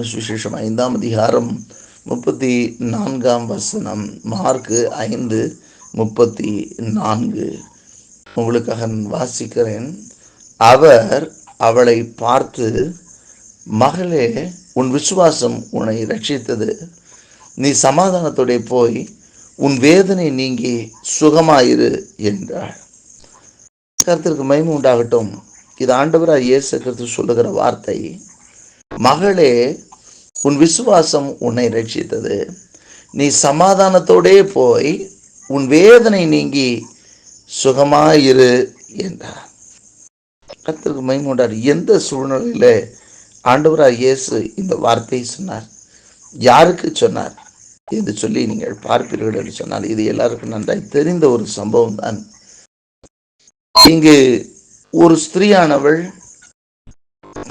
யோவான் சுவிசேஷம் 5ஆம் அதிகாரம் 34ஆம் வசனம். மார்க்கு 5:34 உங்களுக்காக நான் வாசிக்கிறேன். அவர் அவளை பார்த்து, மகளே, உன் விசுவாசம் உன்னை ரட்சித்தது. நீ சமாதானத்தோட போய் உன் வேதனை நீங்கி சுகமாயிரு என்றார். கர்த்தருக்கு மகிமை உண்டாகட்டும். இது ஆண்டவராகிய இயேசு கிறிஸ்து சொல்லுகிற வார்த்தை. மகளே, உன் விசுவாசம் உன்னை ரட்சித்தது. நீ சமாதானத்தோடே போய் உன் வேதனை நீங்கி சுகமாயிரு என்றார். கர்த்தருக்கு மகிமை உண்டார். எந்த சூழ்நிலையில ஆண்டவராகிய இயேசு இந்த வார்த்தையை சொன்னார், யாருக்கு சொன்னார் என்று சொல்லி நீங்கள் பார்ப்பீர்கள் என்று சொன்னால், இது எல்லாருக்கும் நன்றாய் தெரிந்த ஒரு சம்பவம் தான். இங்கு ஒரு ஸ்திரீயானவள்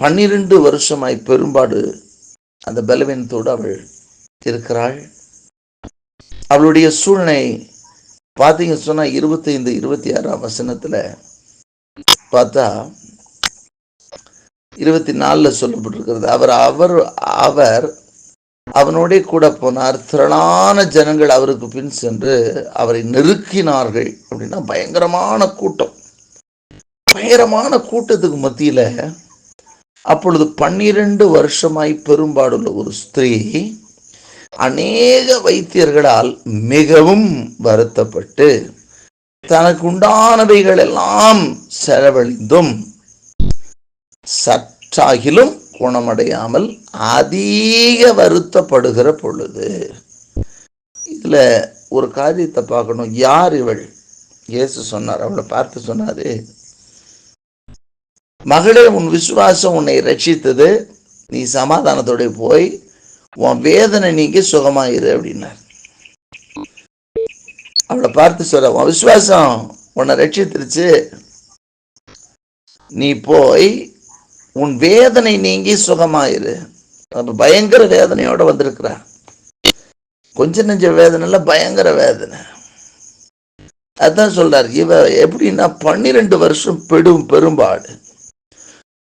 12 வருஷமாய் பெரும்பாடு அந்த பலவீனத்தோடு அவள் இருக்கிறாள். அவளுடைய சூழ்நிலை பார்த்தீங்க சொன்னா 25-26ஆம் வசனத்துல பார்த்தா 24 சொல்லப்பட்டிருக்கிறது. அவர் அவனோட கூட போனார். திரளான ஜனங்கள் அவருக்கு பின் சென்று அவரை நெருக்கினார்கள். அப்படின்னா பயங்கரமான கூட்டத்துக்கு மத்தியில அப்பொழுது 12 வருஷமாய் பெரும்பாடுள்ள ஒரு ஸ்திரீ அநேக வைத்தியர்களால் மிகவும் வருத்தப்பட்டு தனக்கு உண்டானவைகள் எல்லாம் செலவழிந்தும் சற்றாகிலும் குணமடையாமல் அதிக வருத்தப்படுகிற பொழுது. இதுல ஒரு காரியத்தை பார்க்கணும். யார் இவள்? இயேசு சொன்னார், அவளை பார்த்து சொன்னாரு, மகளே, உன் விசுவாசம் உன்னை ரட்சித்தது. நீ சமாதானத்தோட போய் உன் வேதனை நீங்கி சுகமாயிரு அப்படின்னார். அவளை பார்த்து சொல்ற, உன் விசுவாசம் உன்னை ரட்சித்துருச்சு. நீ போய் உன் வேதனை நீங்கி சுகமாயிரு. பயங்கர வேதனையோட வந்திருக்கிற. கொஞ்ச நெஞ்ச வேதனை இல்ல, பயங்கர வேதனை. அதான் சொல்றார். இவ எப்படின்னா 12 வருஷம் பெரும்பாடு,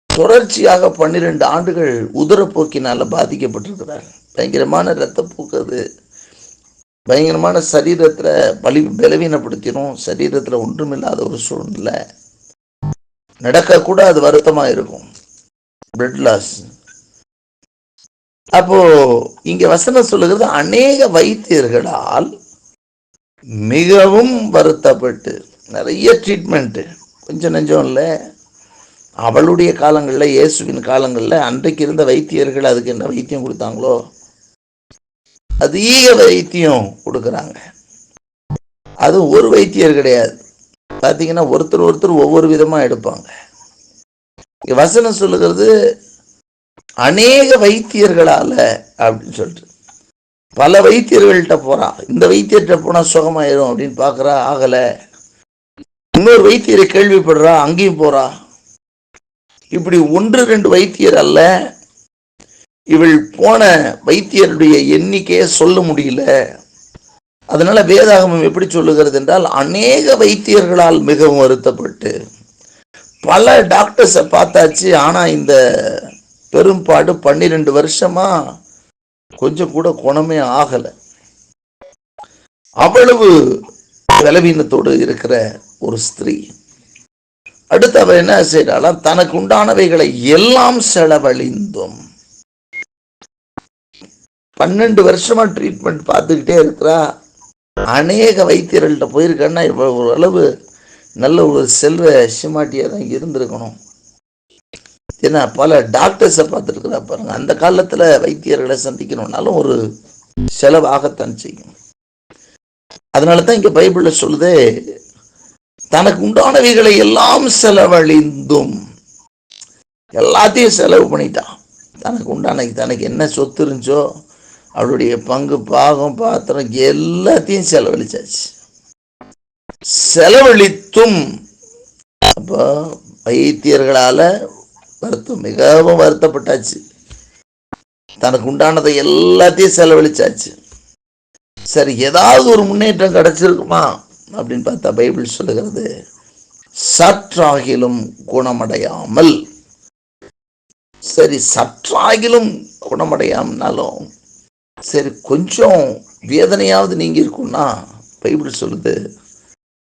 தொடர்ச்சியாக 12 ஆண்டுகள் உதரப்போக்கினால பாதிக்கப்பட்டிருக்கிறார். பயங்கரமான இரத்தப்போக்கு, பயங்கரமான சரீரத்துல பலவீனப்படுத்திடும். சரீரத்துல ஒன்றுமில்லாத ஒரு சூழ்நிலை, நடக்க கூட அது வருத்தமா இருக்கும், பிளட் லாஸ். அப்போ இங்க வசனம் சொல்லுகிறது, அநேக வைத்தியர்களால் மிகவும் வருத்தப்பட்டு. நிறைய ட்ரீட்மெண்ட், கொஞ்சம் நெஞ்சம் இல்லை. அவளுடைய காலங்களில், இயேசுவின் காலங்களில் அன்றைக்கு இருந்த வைத்தியர்கள் அதுக்கு என்ன வைத்தியம் கொடுத்தாங்களோ அதிக வைத்தியம் கொடுக்குறாங்க. அது ஒரு வைத்தியர் கிடையாது. பார்த்தீங்கன்னா ஒருத்தர் ஒவ்வொரு விதமா எடுப்பாங்க. வசனம் சொல்லுகிறது அநேக வைத்தியர்களால அப்படின்னு சொல்லிட்டு. பல வைத்தியர்கள்ட்ட போறான். இந்த வைத்தியர்கிட்ட போனா சுகமாயிரும் அப்படின்னு பாக்குறா, ஆகல. இன்னொரு வைத்தியரை கேள்விப்படுறா, அங்கேயும் போறா. இப்படி 1-2 வைத்தியர் அல்ல, இவள் போன வைத்தியருடைய எண்ணிக்கையை சொல்ல முடியல. அதனால வேதாகமம் எப்படி சொல்லுகிறது என்றால், அநேக வைத்தியர்களால் மிகவும் வருத்தப்பட்டு. பல டாக்டர்ஸை பார்த்தாச்சு, ஆனா இந்த பெரும்பாடு 12 வருஷமா கொஞ்சம் கூட குணமே ஆகல. அவ்வளவு பலவீனத்தோடு இருக்கிற ஒரு ஸ்திரீ. அடுத்து அவ என்ன செய்யறாளாம், தனக்கு உண்டானவைகளை எல்லாம் செலவழிந்தும். 12 வருஷமா ட்ரீட்மெண்ட் பார்த்துக்கிட்டே இருக்கிறா. அநேக வைத்தியர்கள்ட்ட போயிருக்கேன்னா இவ்வளவு ஒரு அளவு நல்ல ஒரு செல்வ சிமாட்டியா தான் இருந்திருக்கணும். ஏன்னா பல டாக்டர்ஸை பார்த்துருக்கிறா பாருங்க. அந்த காலத்துல வைத்தியர்களை சந்திக்கணும்னாலும் ஒரு செலவாகத்தான் செய்யும். அதனாலதான் இங்க பைபிள்ல சொல்லுதே, தனக்கு உண்டானவைகளை எல்லாம் செலவழிந்தும். எல்லாத்தையும் செலவு பண்ணிட்டான். தனக்கு உண்டான, தனக்கு என்ன சொத்து இருந்துச்சோ அவளுடைய பங்கு, பாகம், பாத்திரம் எல்லாத்தையும் செலவழிச்சாச்சு. செலவழித்தும். அப்போ வைத்தியர்களால மிகவும் வருத்தப்பட்டாச்சு. தனக்கு உண்டானதை எல்லாத்தையும் செலவழிச்சாச்சு. சரி, ஏதாவது ஒரு முன்னேற்றம் கிடைச்சிருக்குமா அப்படின்னு பார்த்தா பைபிள் சொல்லுகிறது, சற்றாகிலும் குணமடையாமல் சரி, சற்றாகிலும் குணமடையாமனாலும் சரி கொஞ்சம் வேதனையாவது நீங்க இருக்கும்னா பைபிள் சொல்லுது,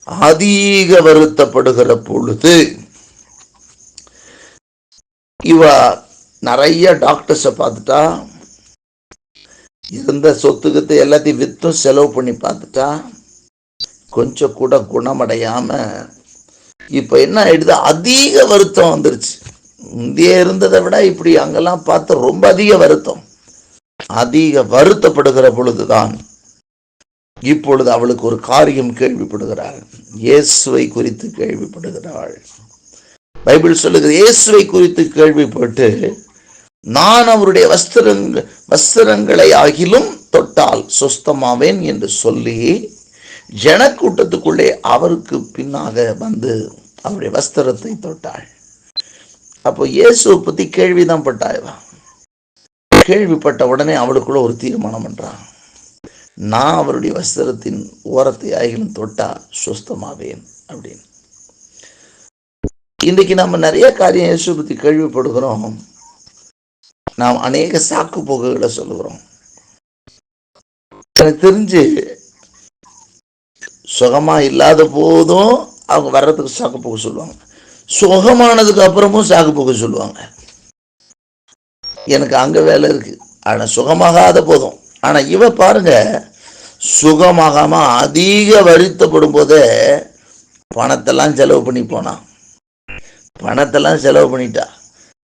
அதிக வருத்தப்படுகிற பொழுது இவ நிறைய டாக்டர்ஸை பார்த்துட்டா, இருந்த சொத்துக்கத்தை எல்லாத்தையும் வித்தும் செலவு பண்ணி பார்த்துட்டா, கொஞ்சம் கூட குணமடையாம இப்ப என்ன ஆயிடுது, அதிக வருத்தம் வந்துருச்சு. இந்திய இருந்ததை விட இப்படி அங்கெல்லாம் பார்த்து ரொம்ப அதிக வருத்தம். அதிக வருத்தப்படுகிற பொழுதுதான் இப்பொழுது அவளுக்கு ஒரு காரியம் கேள்விப்படுகிறாள். இயேசுவை குறித்து கேள்விப்படுகிறாள். பைபிள் சொல்லுகிறது, இயேசுவை குறித்து கேள்விப்பட்டு நான் அவருடைய வஸ்திரங்களை ஆகிலும் தொட்டால் சுஸ்தமாவேன் என்று சொல்லி ஜனக்கூட்டத்துக்குள்ளே அவருக்கு பின்னாக வந்து அவருடைய வஸ்திரத்தை தொட்டாள். அப்போ இயேசுவை பத்தி கேள்விதான் பட்டாயவா. கேள்விப்பட்ட உடனே அவளுக்குள்ள ஒரு தீர்மானம் பண்றான், நான் அவருடைய வஸ்திரத்தின் ஓரத்தை ஆகிலும் தொட்டா சுஸ்தமாவேன் அப்படின்னு. இன்றைக்கு நம்ம நிறைய காரியம் இயேசு பத்தி கேள்விப்படுகிறோம். நாம் அநேக சாக்கு போக்குகளை சொல்லுகிறோம். எனக்கு தெரிஞ்சு சுகமா இல்லாத போதும் அவங்க வர்றதுக்கு சாக்கு போக்கு சொல்லுவாங்க, சுகமானதுக்கு அப்புறமும் சாக்கு போக்கு சொல்லுவாங்க. எனக்கு அங்க வேலை இருக்கு, ஆனா சுகமாகாத போதும். ஆனா இவ பாருங்க, சுகமாகாம அதிக வருத்தப்படும் போதே பணத்தெல்லாம் செலவு பண்ணி போனான். பணத்தெல்லாம் செலவு பண்ணிட்டா,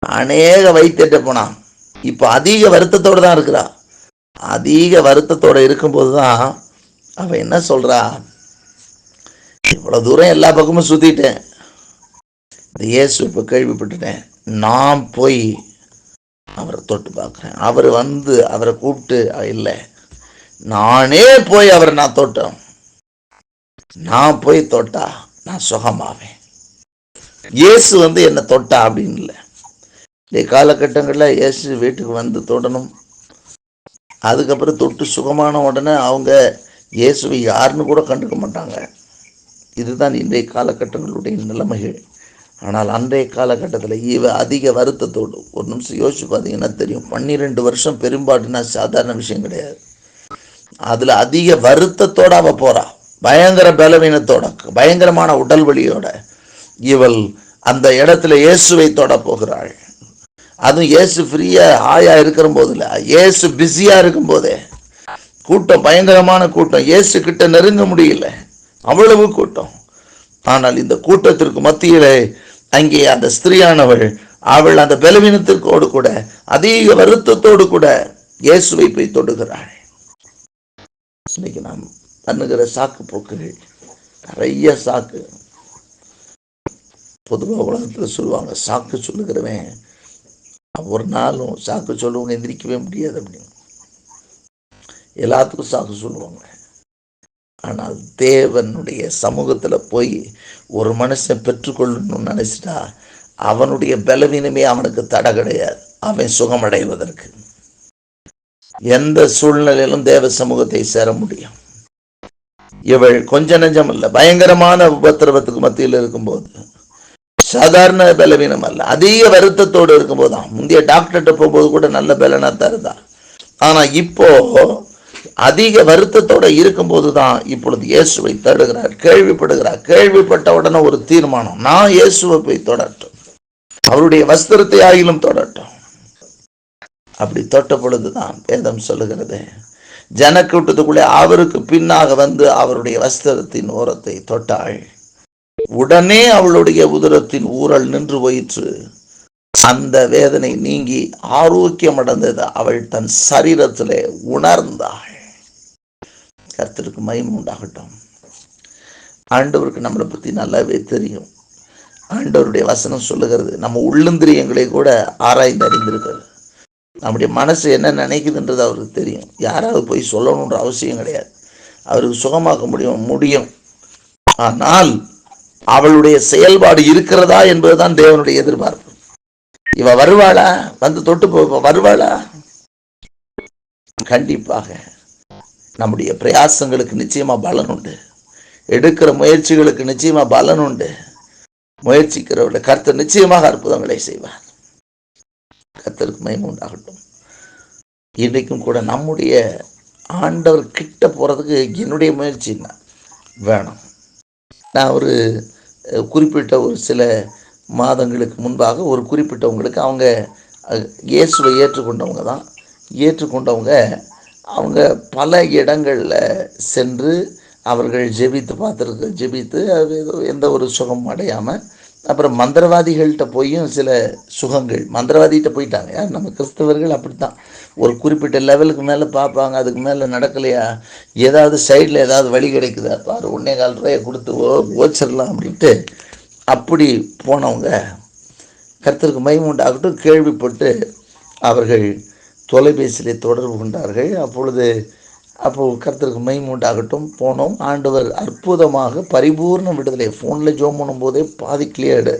அநேக வைத்திட்ட போனான். இப்ப அதிக வருத்தத்தோடு தான் இருக்கிறா. அதிக வருத்தத்தோட இருக்கும்போதுதான் அவ என்ன சொல்றா, இவ்வளவு தூரம் எல்லா பக்கமும் சுத்திட்டேன், இயேசு இப்ப கேள்விப்பட்டுட்டேன், நான் போய் அவரை தொட்டு பார்க்கிறேன். அவர் வந்து அவரை கூப்பிட்டு இல்லை, நானே போய் அவரை நான் தொட்டேன், நான் போய் தொட்டா நான் சுகமாவேன். இயேசு வந்து என்ன தொட்டா அப்படின்னு இல்லை. இந்த காலகட்டங்களில் இயேசு வீட்டுக்கு வந்து தொடணும், அதுக்கப்புறம் தொட்டு சுகமான உடனே அவங்க இயேசுவை யாருன்னு கூட கண்டுக்க மாட்டாங்க. இதுதான் இன்றைய காலகட்டங்களுடைய நிலைமைகள். ஆனால் அன்றைய காலகட்டத்தில் இவ அதிக வருத்தத்தோடு, ஒரு நிமிஷம் யோசிச்சு பார்த்தீங்கன்னா தெரியும், 12 வருஷம் பெரும்பாடுனா சாதாரண விஷயம் கிடையாது. அதுல அதிக வருத்தத்தோட அவ போறா, பயங்கர பலவீனத்தோட, பயங்கரமான உடல் வலியோட இவள் அந்த இடத்துல இயேசுவை தொட போகிறாள். அதுவும் இயேசு ஃப்ரீயா ஆயா இருக்கிற போது இல்ல, இயேசு பிஸியா இருக்கும் போதே. கூட்டம் பயங்கரமான கூட்டம், இயேசு கிட்ட நெருங்க முடியல, அவ்வளவு கூட்டம். ஆனால் இந்த கூட்டத்திற்கு மத்தியிலே அங்கே அந்த ஸ்திரீயானவள், அவள் அந்த பலவீனத்திற்கோடு கூட அதிக வருத்தத்தோடு கூட இயேசுவை போய் தொடுகிறாள். இன்னைக்கு நாம் பண்ணுகிற சாக்கு போக்குகள் நிறைய சாக்கு. பொதுவாக உலகத்தில் சொல்லுவாங்க, சாக்கு சொல்லுகிறவன் ஒரு நாளும் சாக்கு சொல்லுவாங்க எந்திரிக்கவே முடியாது அப்படின்னு. எல்லாத்துக்கும் சாக்கு சொல்லுவாங்க. ஆனால் தேவனுடைய சமூகத்துல போய் ஒரு மனுஷன் பெற்றுக்கொள்ளணும்னு நினைச்சிட்டா அவனுடைய பலவீனமே அவனுக்கு தடை கிடையாது. அவன் சுகமடைவதற்கு எந்த சூழ்நிலையிலும் தேவ சமூகத்தை சேர முடியும். இவள் கொஞ்ச நெஞ்சம் அல்ல, பயங்கரமான உபத்திரவத்துக்கு மத்தியில் இருக்கும்போது, சாதாரண பலவீனம் அல்ல, அதிக வருத்தத்தோடு இருக்கும்போது தான். முந்தைய டாக்டர்கிட்ட போகும்போது கூட நல்ல பலனா தருதா. ஆனா இப்போ அதிக வருத்தத்தோட இருக்கும்போது தான் இப்பொழுது இயேசுவை தேடுகிறார், கேள்விப்படுகிறார். கேள்விப்பட்ட உடனே ஒரு தீர்மானம், நான் இயேசுவை போய் தொடட்டும், அவருடைய வஸ்திரத்தை ஆகிலும் தொடட்டும். அப்படி தொட்ட பொழுதுதான் வேதம் சொல்லுகிறது, ஜனக்கூட்டத்துக்குள்ளே அவருக்கு பின்னாக வந்து அவருடைய வஸ்திரத்தின் ஓரத்தை தொட்டாள். உடனே அவளுடைய உதரத்தின் ஊரல் நின்று போயிற்று. அந்த வேதனை நீங்கி ஆரோக்கியம் அடைந்தது. அவள் தன் சரீரத்திலே உணர்ந்தாள். கர்த்தருக்கு மகிமை உண்டாகட்டும். ஆண்டவருக்கு நம்மளை பத்தி நல்லாவே தெரியும். ஆண்டவருடைய வசனம் சொல்லுகிறது, நம்ம உள்ளந்திரியங்களை கூட ஆராய்ந்து அறிந்திருக்கிறது. நம்முடைய மனசு என்ன நினைக்குதுன்றது அவருக்கு தெரியும். யாராவது போய் சொல்லணுன்ற அவசியம் கிடையாது. அவருக்கு சுகமாக்க முடியும். ஆனால் அவளுடைய செயல்பாடு இருக்கிறதா என்பதுதான் தேவனுடைய எதிர்பார்ப்பு. இவ வருவாளா? வந்து தொட்டு வருவாளா? கண்டிப்பாக. நம்முடைய பிரயாசங்களுக்கு நிச்சயமா பலன் உண்டு. எடுக்கிற முயற்சிகளுக்கு நிச்சயமா பலன் உண்டு. முயற்சிக்கிறவர்கள் கர்த்தர் நிச்சயமாக அற்புதங்களை செய்வார். கர்த்தருக்கு மகிமை உண்டாகட்டும். இன்றைக்கும் கூட நம்முடைய ஆண்டவர் கிட்ட போகிறதுக்கு என்னுடைய முயற்சி என்ன வேணும். நான் ஒரு குறிப்பிட்ட ஒரு சில மாதங்களுக்கு முன்பாக ஒரு குறிப்பிட்டவங்களுக்கு அவங்க இயேசுவை ஏற்றுக்கொண்டவங்க தான். ஏற்றுக்கொண்டவங்க அவங்க பல இடங்களில் சென்று அவர்கள் ஜெபித்து அது எந்த ஒரு சுகமும் அடையாமல், அப்புறம் மந்திரவாதிகள்கிட்ட போயும் சில சுகங்கள், மந்திரவாதிகிட்ட போயிட்டாங்க. யார் நம்ம கிறிஸ்தவர்கள் அப்படித்தான், ஒரு குறிப்பிட்ட லெவலுக்கு மேலே பார்ப்பாங்க, அதுக்கு மேலே நடக்கலையா, ஏதாவது சைடில் ஏதாவது வழி கிடைக்குதா பாரு, 1.25 ரூபாயை கொடுத்து ஓச்சிடலாம் அப்படின்ட்டு அப்படி போனவங்க கர்த்தருக்கு மகிமை உண்டாகட்டும் கேள்விப்பட்டு அவர்கள் தொலைபேசியிலே தொடர்பு கொண்டார்கள். அப்போது கர்த்தருக்கு மகிமை உண்டாகட்டும் போனோம். ஆண்டவர் அற்புதமாக பரிபூர்ண விடுதலை. ஃபோனில் ஜோம் பண்ணும்போதே பாதி கிளியர்டு,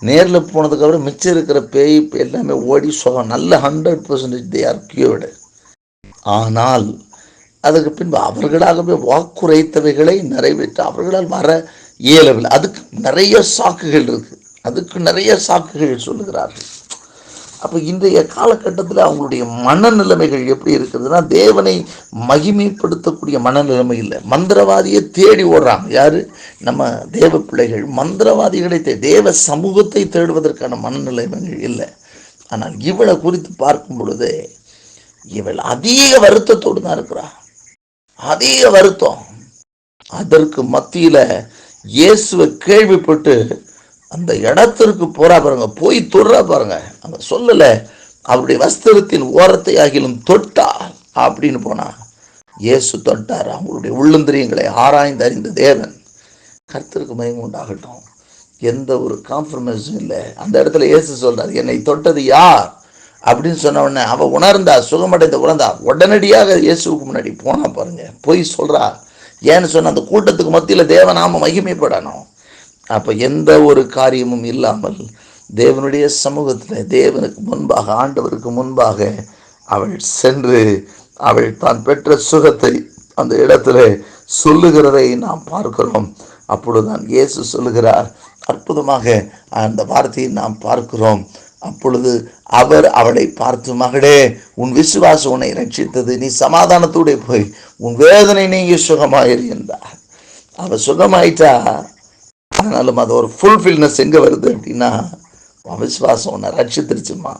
நேரில் போனதுக்கப்புறம் மிச்சம் இருக்கிற பேய் எல்லாமே ஓடி சுகம், நல்ல 100% தே ஆர் கியூர்டு. ஆனால் அதற்கு பின்பு அவர்களாகவே வாக்குரைத்தவைகளை நிறைவேற்ற அவர்களால் வர இயலவில்லை. அதுக்கு நிறைய சாக்குகள் இருக்கு, அதுக்கு நிறைய சாக்குகள் சொல்லுகிறார்கள். அப்போ இன்றைய காலகட்டத்தில் அவங்களுடைய மனநிலைமைகள் எப்படி இருக்குதுன்னா, தேவனை மகிமைப்படுத்தக்கூடிய மனநிலைமை இல்லை. மந்திரவாதியை தேடி ஓடுறாங்க. யாரு? நம்ம தேவ பிள்ளைகள் மந்திரவாதிகளை தேவ சமூகத்தை தேடுவதற்கான மனநிலைமைகள் இல்லை. ஆனால் இவளை குறித்து பார்க்கும் பொழுது இவள் அதிக வருத்தத்தோடு தான் இருக்கிறார், அதிக வருத்தம். அதற்கு மத்தியில இயேசுவை கேள்விப்பட்டு அந்த இடத்திற்கு போறா பாருங்க, போய் தொடுறா பாருங்க. அங்க சொல்லல அவருடைய வஸ்திரத்தின் ஓரத்தை ஆகிலும் தொட்டா அப்படின்னு போனா, இயேசு தொட்டார். அவங்களுடைய உள்ளந்திரியங்களை ஆராய்ந்து அறிந்த தேவன். கர்த்தருக்கு மகிமை உண்டாகட்டும். எந்த ஒரு காம்ப்ரமைஸும் இல்லை. அந்த இடத்துல இயேசு சொல்றார், என்னை தொட்டது யார் அப்படின்னு சொன்ன உடனே அவ உணர்ந்தா, சுகமடைந்த உணர்ந்தா, உடனடியாக இயேசுக்கு முன்னாடி போனா பாருங்க, போய் சொல்றா. ஏன்னு சொன்ன அந்த கூட்டத்துக்கு மத்தியில தேவநாம மகிமைப்படணும். அப்போ எந்த ஒரு காரியமும் இல்லாமல் தேவனுடைய சமூகத்தில் தேவனுக்கு முன்பாக, ஆண்டவருக்கு முன்பாக அவள் சென்று அவள் தான் பெற்ற சுகத்தை அந்த இடத்துல சொல்லுகிறதை நாம் பார்க்கிறோம். அப்பொழுதுதான் இயேசு சொல்லுகிறார், அற்புதமாக அந்த வார்த்தையை நாம் பார்க்கிறோம். அப்பொழுது அவர் அவளை பார்த்து, மகளே உன் விசுவாசம் உன்னை ரட்சித்தது, நீ சமாதானத்தோடு போய் உன் வேதனை நீங்கி சுகமாயிரு என்றார். அவ சுகமாயிட்டா. ஆனாலும் அது ஒரு ஃபுல்ஃபில்னஸ் எங்கே வருது அப்படின்னா, விசுவாசம் உன்னை ரட்சித்திருச்சுமா,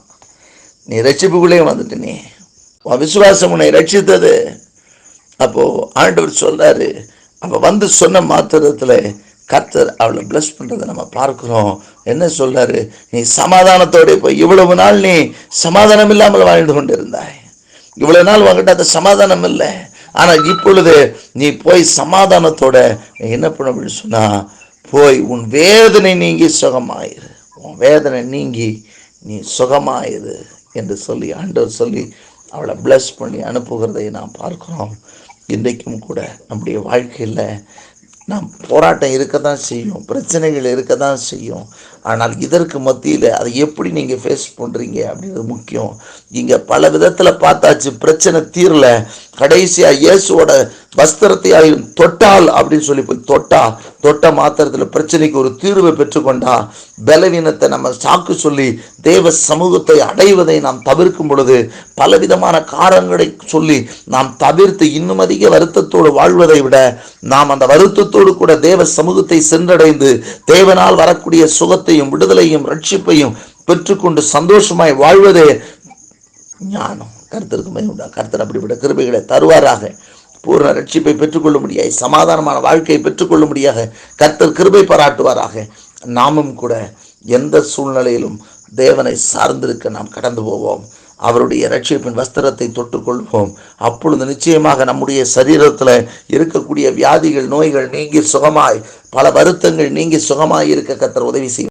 நீ ரட்சிப்புக்குள்ளே வந்துட்டு, நீ விசுவாசம் உன்னை ரட்சித்தது. அப்போ ஆண்டவர் சொல்றாரு. அப்போ வந்து சொன்ன மாத்திரத்தில் கர்த்தர் அவளை பிளஸ் பண்றதை நம்ம பார்க்கிறோம். என்ன சொல்றாரு? நீ சமாதானத்தோட போய், இவ்வளவு நாள் நீ சமாதானம் இல்லாமல் வாழ்ந்து கொண்டிருந்தாய், இவ்வளவு நாள் உங்ககிட்ட அந்த சமாதானம் இல்லை, ஆனால் இப்பொழுது நீ போய் சமாதானத்தோட என்ன பண்ண அப்படின்னு சொன்னா, போய் உன் வேதனை நீங்கி சுகமாயிரு, உன் வேதனை நீங்கி நீ சுகமாயிரு என்று சொல்லி ஆண்டவர் சொல்லி அவளை பிளஸ் பண்ணி அனுப்புகிறதை நாம் பார்க்கிறோம். இன்றைக்கும் கூட நம்முடைய வாழ்க்கையில் நாம் போராட்டம் இருக்க தான் செய்யும், பிரச்சனைகள் இருக்க தான் செய்யும். ஆனால் இதற்கு மத்தியில் அதை எப்படி நீங்கள் ஃபேஸ் பண்ணுறீங்க அப்படிங்கிறது முக்கியம். இங்கே பல விதத்தில் பார்த்தாச்சு, பிரச்சனை தீரல. கடைசியாக இயேசுவோட வஸ்திரத்தை தொட்டால் அப்படின்னு சொல்லி போய் தொட்ட மாத்திரத்தில் பிரச்சனைக்கு ஒரு தீர்வை பெற்றுக்கொண்டா. பலவீனத்தை நம்ம சாக்கு சொல்லி தேவ சமூகத்தை அடைவதை நாம் தவிர்க்கும் பொழுது, பலவிதமான காரணங்களை சொல்லி நாம் தவிர்த்து இன்னும் அதிக வருத்தத்தோடு வாழ்வதை விட, நாம் அந்த வருத்தத்தோடு கூட தேவ சமூகத்தை சென்றடைந்து தேவனால் வரக்கூடிய சுகத்தையும் விடுதலையும் ரட்சிப்பையும் பெற்றுக்கொண்டு சந்தோஷமாய் வாழ்வதே ஞானம். கர்த்தருக்கு மகிமை உண்டாக. கர்த்தர் அப்படிப்பட்ட கிருபைகளை தருவாராக. பூர்ண ரட்சிப்பை பெற்றுக்கொள்ள முடியாது, சமாதானமான வாழ்க்கையை பெற்றுக்கொள்ள முடியாது, கர்த்தர் கிருபை பாராட்டுவாராக. நாமும் கூட எந்த சூழ்நிலையிலும் தேவனை சார்ந்திருக்க நாம் கடந்து போவோம். அவருடைய ரட்சிப்பின் வஸ்திரத்தை தொட்டுக்கொள்வோம். அப்பொழுது நிச்சயமாக நம்முடைய சரீரத்தில் இருக்கக்கூடிய வியாதிகள், நோய்கள் நீங்கி சுகமாய், பல வருத்தங்கள் நீங்கி சுகமாய் இருக்க கர்த்தர் உதவி செய்வார்.